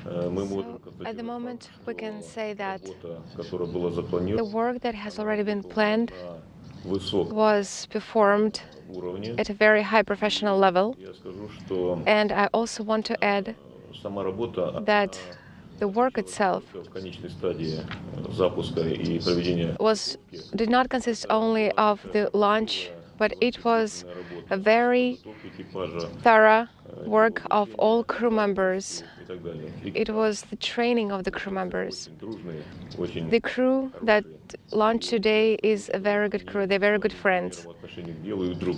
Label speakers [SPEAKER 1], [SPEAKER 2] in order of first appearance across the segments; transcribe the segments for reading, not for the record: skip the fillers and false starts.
[SPEAKER 1] So, at the moment, we can say that the work that has already been planned was performed at a very high professional level. And I also want to add that the work itself did not consist only of the launch, but it was a very thorough work of all crew members. It was the training of the crew members. The crew that launched today is a very good crew. They're very good friends.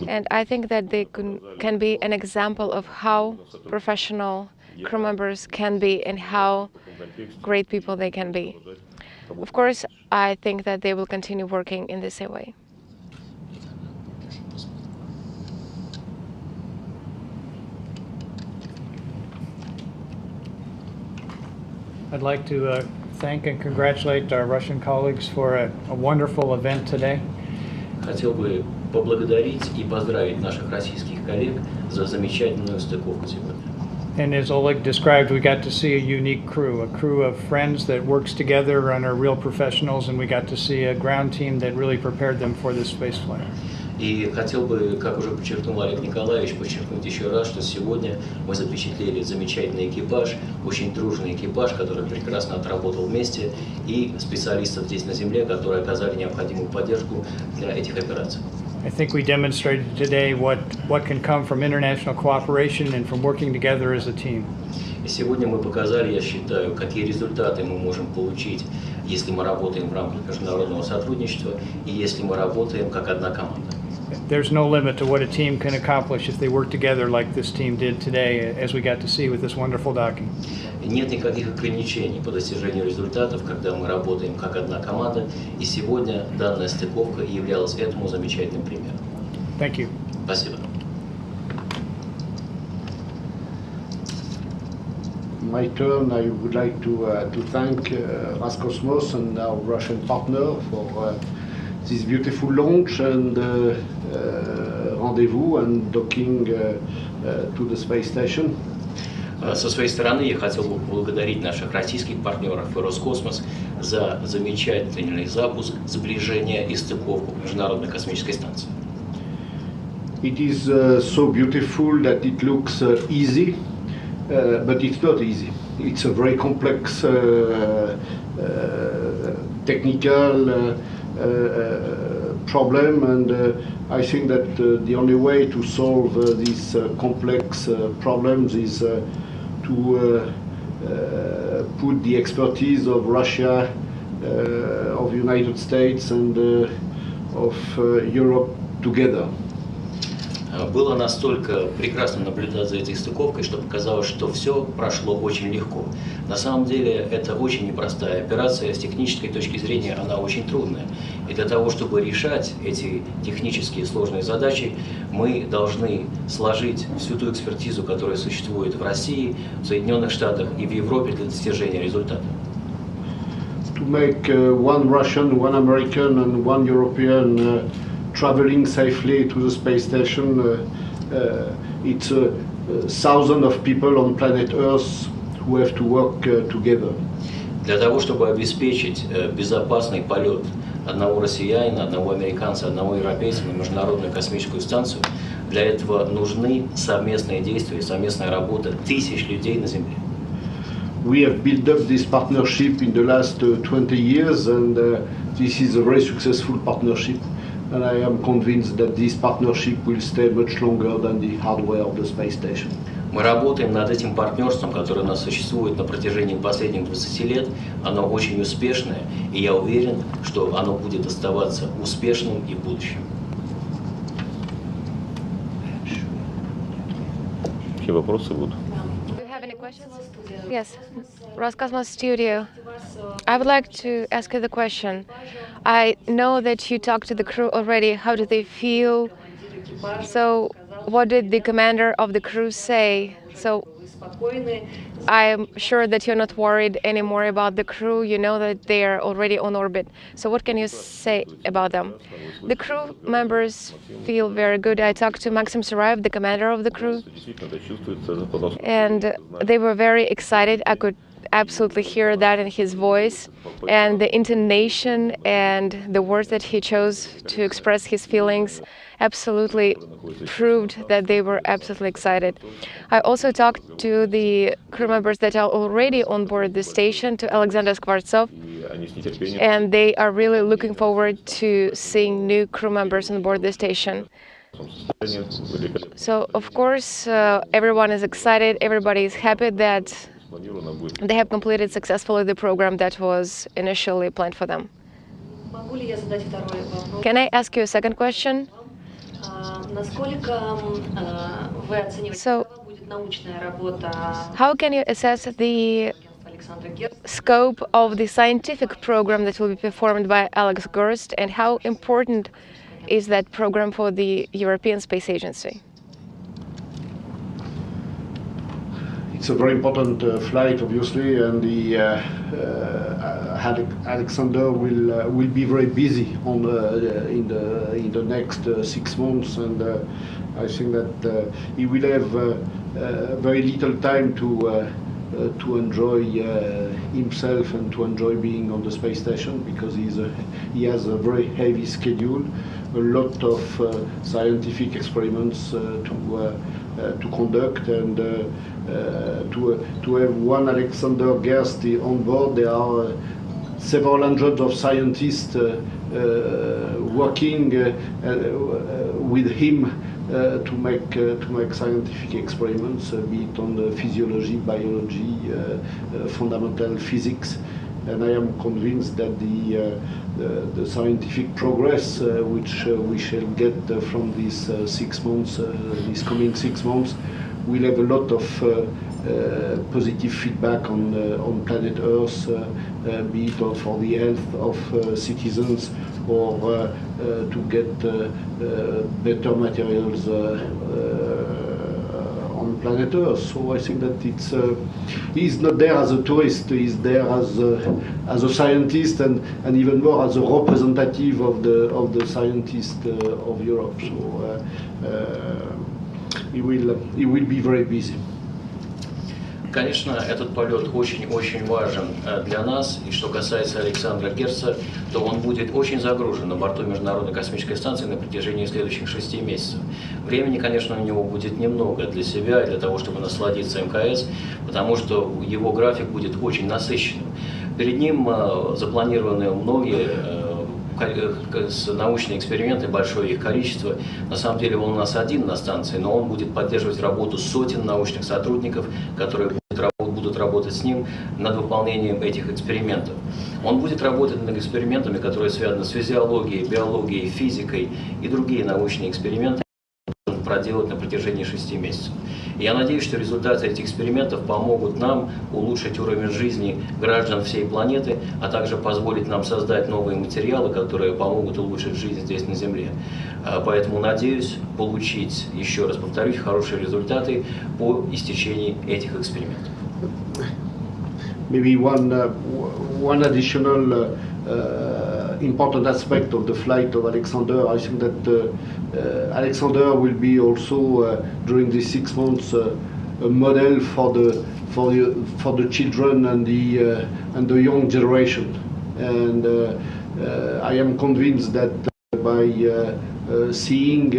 [SPEAKER 1] And I think that they can be an example of how professional crew members can be and how great people they can be. Of course, I think that they will continue working in the same way.
[SPEAKER 2] I'd like to thank and congratulate our Russian colleagues for a wonderful event today.
[SPEAKER 3] Хотел бы поблагодарить и поздравить наших российских коллег за замечательную стыковку сегодня.
[SPEAKER 2] And as Oleg described, we got to see a unique crew of friends that works together and are real professionals, and we got to see a ground team that really prepared them for this spaceflight.
[SPEAKER 3] И хотел бы, как уже подчеркнул Олег Николаевич, подчеркнуть еще раз, что сегодня мы запечатлели замечательный экипаж, очень дружный экипаж, который прекрасно отработал вместе, и специалистов здесь на Земле, которые оказали необходимую поддержку для этих операций.
[SPEAKER 2] I think we demonstrated today what can come from international cooperation and from working together as a team.
[SPEAKER 3] И сегодня мы показали, я считаю, какие результаты мы можем получить, если мы работаем в рамках международного сотрудничества и если мы работаем как одна команда.
[SPEAKER 2] There's no limit to what a team can accomplish if they work together like this team did today, as we got to see with this wonderful docking.
[SPEAKER 3] Нет никаких ограничений по достижению результатов, когда мы работаем как одна команда, и сегодня данная стыковка являлась этому замечательным примером.
[SPEAKER 2] Thank you.
[SPEAKER 3] Спасибо.
[SPEAKER 4] My turn, I would like to thank Roscosmos and our Russian partner for this beautiful launch and rendezvous and docking to the space station.
[SPEAKER 3] Со своей стороны я хотел бы поблагодарить наших российских партнеров и Роскосмос за замечательный запуск, сближение и стыковку к Международной космической станции.
[SPEAKER 4] It is so beautiful that it looks easy, but it's not easy. It's a very complex technical problem, and I think that the only way to solve these complex problems is to put the expertise of Russia, of United States, and of Europe together.
[SPEAKER 3] Было настолько прекрасно наблюдать за этой стыковкой, что показалось, что все прошло очень легко. На самом деле это очень непростая операция, с технической точки зрения она очень трудная. И для того, чтобы решать эти технические сложные задачи, мы должны сложить всю ту экспертизу, которая существует в России, в Соединенных Штатах и в Европе для достижения результата.
[SPEAKER 4] To make one Russian, one American, and one European traveling safely to the space station, it's thousands of people on planet Earth who have to work together.
[SPEAKER 3] Для того, чтобы обеспечить безопасный полет одного россиянина, одного американца, одного европейца на Международную космическую станцию, для этого нужны совместные действия, совместная работа тысяч людей на Земле.
[SPEAKER 4] We have built up this partnership in the last 20 years, and this is a very successful partnership. And I am convinced that this partnership will stay much longer than the hardware of the space station.
[SPEAKER 3] Мы работаем над этим партнерством, которое у нас существует на протяжении последних 20 лет. Оно очень успешное, и я уверен, что оно будет оставаться успешным и в будущем.
[SPEAKER 5] Какие вопросы будут?
[SPEAKER 1] Yes, Roscosmos Studio. I would like to ask you the question. I know that you talked to the crew already. How do they feel? So, what did the commander of the crew say? So I'm sure that you're not worried anymore about the crew. You know that they are already on orbit. So what can you say about them? The crew members feel very good. I talked to Maxim Suraev, the commander of the crew, and they were very excited. I could absolutely hear that in his voice, and the intonation and the words that he chose to express his feelings absolutely proved that they were absolutely excited. I also talked to the crew members that are already on board the station, to Alexander Skvartsov, and they are really looking forward to seeing new crew members on board the station. So, of course, everyone is excited, everybody is happy that they have completed successfully the program that was initially planned for them. Can I ask you a second question? So, how can you assess the scope of the scientific program that will be performed by Alex Gerst, and how important is that program for the European Space Agency?
[SPEAKER 4] It's a very important flight, obviously, and the Alexander will be very busy on in the next 6 months, and I think that he will have very little time to enjoy himself and to enjoy being on the space station, because he has a very heavy schedule, a lot of scientific experiments to conduct, and to have one Alexander Gerst on board. There are several hundreds of scientists working with him to make scientific experiments, be it on the physiology, biology, fundamental physics, and I am convinced that the scientific progress which we shall get from these 6 months, these coming 6 months, will have a lot of positive feedback on planet Earth, be it for the health of citizens, or to get better materials on planet Earth. So I think that he's not there as a tourist, he's there as a scientist, and even more as a representative of the scientists of Europe. So he will be very busy.
[SPEAKER 3] Конечно, этот полет очень-очень важен для нас, и что касается Александра Герста, то он будет очень загружен на борту Международной космической станции на протяжении следующих 6 месяцев. Времени, конечно, у него будет немного для себя, для того, чтобы насладиться МКС, потому что его график будет очень насыщенным. Перед ним запланированы многие научные эксперименты, большое их количество. На самом деле он у нас один на станции, но он будет поддерживать работу сотен научных сотрудников, которые будут работать с ним над выполнением этих экспериментов. Он будет работать над экспериментами, которые связаны с физиологией, биологией, физикой и другие научные эксперименты проделать на протяжении 6 месяцев. И я надеюсь, что результаты этих экспериментов помогут нам улучшить уровень жизни граждан всей планеты, а также позволить нам создать новые материалы, которые помогут улучшить жизнь здесь на Земле. Поэтому надеюсь получить, еще раз повторюсь, хорошие результаты по истечении этих экспериментов.
[SPEAKER 4] Maybe one additional important aspect of the flight of Alexander. I think that Alexander will be also during these 6 months a model for the children and the young generation, and I am convinced that by seeing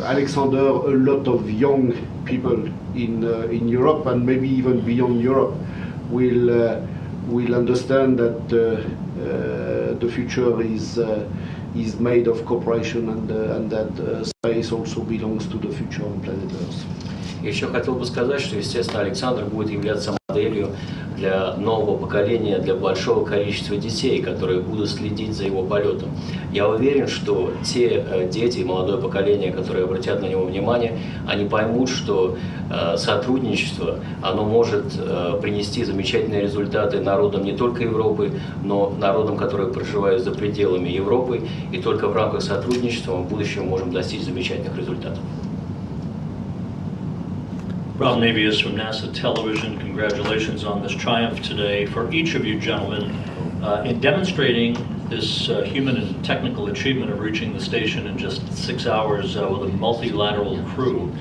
[SPEAKER 4] Alexander, a lot of young people in Europe and maybe even beyond Europe will understand that the future is made of cooperation, and that space also belongs to the future on planet Earth.
[SPEAKER 3] Еще хотел бы сказать, что, естественно, Александр будет являться моделью для нового поколения, для большого количества детей, которые будут следить за его полетом. Я уверен, что те дети, молодое поколение, которые обратят на него внимание, они поймут, что сотрудничество, оно может принести замечательные результаты народам не только Европы, но народам, которые проживают за пределами Европы, и только в рамках сотрудничества мы в будущем можем достичь замечательных результатов.
[SPEAKER 6] Rob Navius from NASA Television, congratulations on this triumph today for each of you gentlemen in demonstrating this human and technical achievement of reaching the station in just 6 hours with a multilateral crew.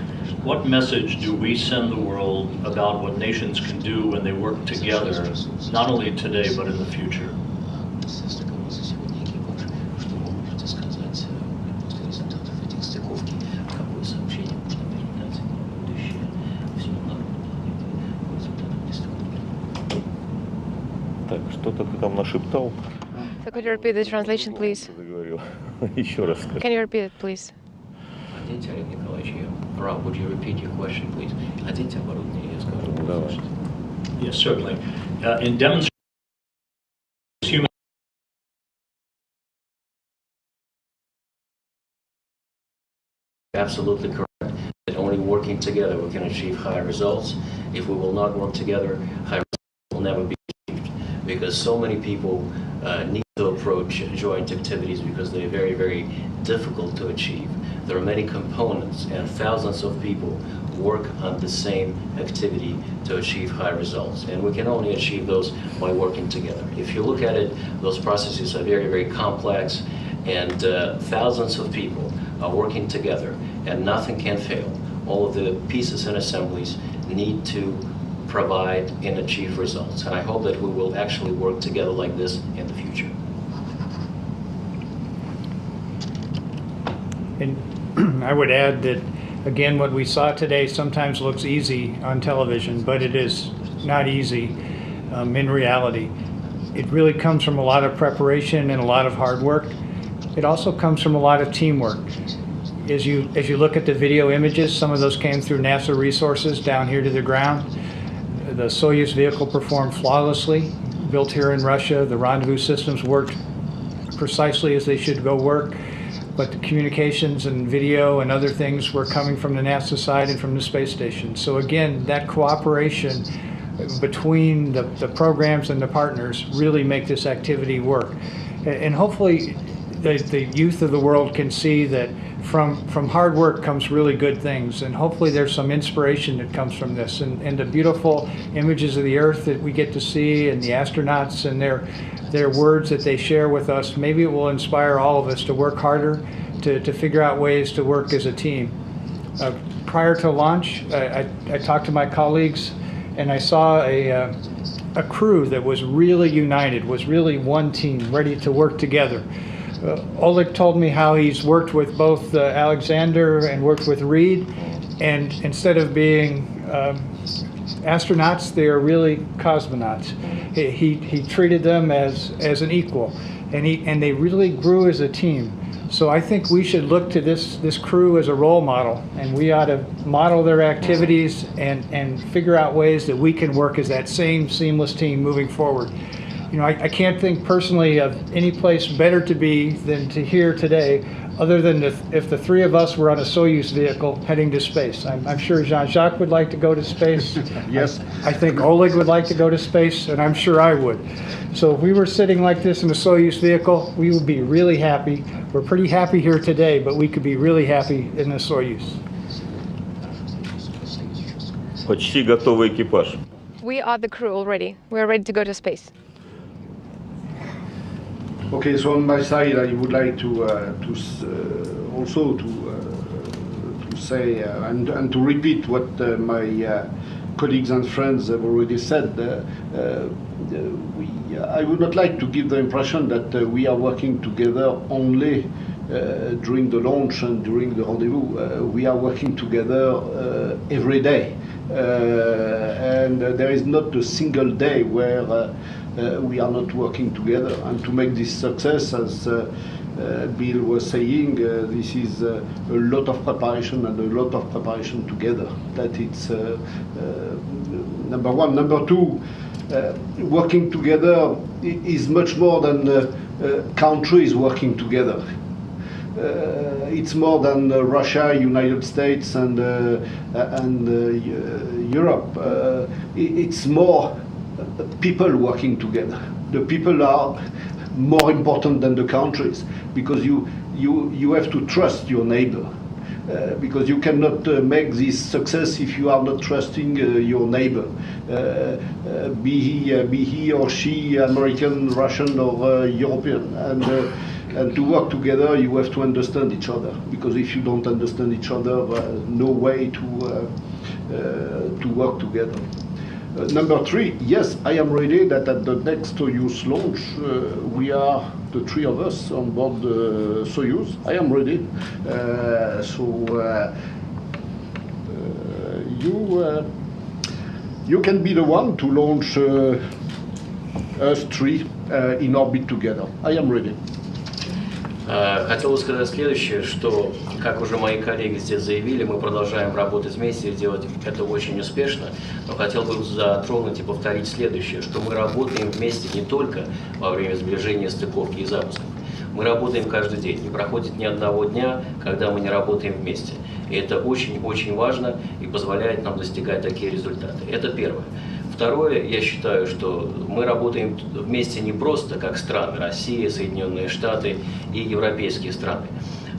[SPEAKER 6] What message do we send the world about what nations can do when they work together, not only today but in the future?
[SPEAKER 5] Так, что-то ты там нашептал?
[SPEAKER 1] So could you repeat the translation, please?
[SPEAKER 5] Что ты говорил? Еще раз скажи.
[SPEAKER 1] Can you repeat it, please?
[SPEAKER 3] Оденьте, Олег Николаевич, Rob, would you repeat your question, please? Оденьте оборудование, я скажу.
[SPEAKER 5] Давай.
[SPEAKER 6] Yes, certainly. In demonstrating human
[SPEAKER 3] Absolutely correct. That only working together we can achieve high results. If we will not work together, high results will never be achieved. Because so many people need to approach joint activities because they're very, very difficult to achieve. There are many components and thousands of people work on the same activity to achieve high results. And we can only achieve those by working together. If you look at it, those processes are very, very complex, and thousands of people are working together, and nothing can fail. All of the pieces and assemblies need to provide and achieve results. And I hope that we will actually work together like this in the future.
[SPEAKER 2] And I would add that, again, what we saw today sometimes looks easy on television, but it is not easy in reality. It really comes from a lot of preparation and a lot of hard work. It also comes from a lot of teamwork. As you look at the video images, some of those came through NASA resources down here to the ground. The Soyuz vehicle performed flawlessly, built here in Russia. The rendezvous systems worked precisely as they should go work. But the communications and video and other things were coming from the NASA side and from the space station. So again, that cooperation between the programs and the partners really make this activity work. And hopefully the youth of the world can see that from hard work comes really good things, and hopefully there's some inspiration that comes from this. And the beautiful images of the Earth that we get to see, and the astronauts and their words that they share with us, maybe it will inspire all of us to work harder, to figure out ways to work as a team. Prior to launch, I talked to my colleagues, and I saw a crew that was really united, was really one team, ready to work together. Oleg told me how he's worked with both Alexander and worked with Reid, and instead of being astronauts, they are really cosmonauts. He treated them as an equal, and they really grew as a team. So I think we should look to this crew as a role model, and we ought to model their activities and figure out ways that we can work as that same seamless team moving forward. You know, I can't think personally of any place better to be than to here today, other than if the three of us were on a Soyuz vehicle heading to space. I'm sure Jean-Jacques would like to go to space.
[SPEAKER 4] Yes.
[SPEAKER 2] I think Oleg would like to go to space, and I'm sure I would. So if we were sitting like this in a Soyuz vehicle, we would be really happy. We're pretty happy here today, but we could be really happy in the Soyuz.
[SPEAKER 5] Почти готовый экипаж.
[SPEAKER 1] We are the crew already. We are ready to go to space.
[SPEAKER 4] Okay, so on my side, I would like to say and to repeat what my colleagues and friends have already said. I would not like to give the impression that we are working together only during the launch and during the rendezvous. We are working together every day, and there is not a single day where we are not working together. And to make this success, as Bill was saying, this is a lot of preparation and a lot of preparation together. That it's number one. Number two, working together is much more than countries working together. It's more than Russia, United States, and Europe. It's more people working together. The people are more important than the countries, because you have to trust your neighbor. Because you cannot make this success if you are not trusting your neighbor, be he or she American, Russian, or European. And to work together, you have to understand each other. Because if you don't understand each other, no way to work together. Number 3, yes, I am ready that at the next Soyuz launch, we are the 3 of us on board the Soyuz. I am ready. You can be the one to launch us 3 in orbit together. I am ready.
[SPEAKER 3] Хотел бы сказать следующее, что, как уже мои коллеги здесь заявили, мы продолжаем работать вместе и делать это очень успешно, но хотел бы затронуть и повторить следующее, что мы работаем вместе не только во время сближения, стыковки и запусков. Мы работаем каждый день, не проходит ни одного дня, когда мы не работаем вместе. И это очень-очень важно и позволяет нам достигать такие результаты. Это первое. Второе, я считаю, что мы работаем вместе не просто как страны, Россия, Соединенные Штаты и европейские страны,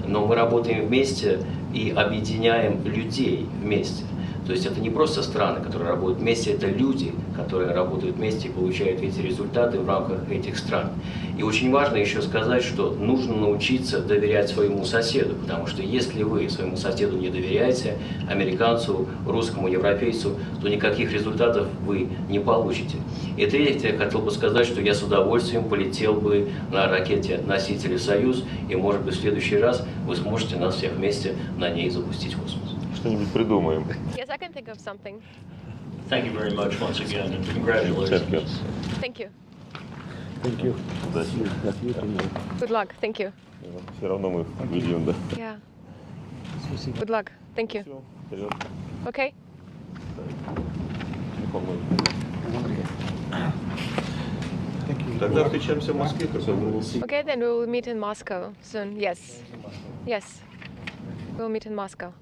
[SPEAKER 3] но мы работаем вместе и объединяем людей вместе. То есть это не просто страны, которые работают вместе, это люди, которые работают вместе и получают эти результаты в рамках этих стран. И очень важно еще сказать, что нужно научиться доверять своему соседу, потому что если вы своему соседу не доверяете, американцу, русскому, европейцу, то никаких результатов вы не получите. И третье, я хотел бы сказать, что я с удовольствием полетел бы на ракете-носителе «Союз», и, может быть, в следующий раз вы сможете нас всех вместе на ней запустить в космос.
[SPEAKER 5] Что-нибудь придумаем.
[SPEAKER 1] Yes, I can think of something.
[SPEAKER 6] Thank you very much once again, and congratulations.
[SPEAKER 1] Thank you.
[SPEAKER 2] Thank you.
[SPEAKER 5] Удачи.
[SPEAKER 1] Good luck. Thank you.
[SPEAKER 5] Все равно мы ведем, да.
[SPEAKER 1] Yeah. Good luck. Thank you.
[SPEAKER 5] Все, вперед.
[SPEAKER 1] Okay.
[SPEAKER 5] Телефон мой. Тогда встречаемся в Москве, когда будет.
[SPEAKER 1] Okay, then we will meet in Moscow soon. Yes. Yes. We'll meet in Moscow.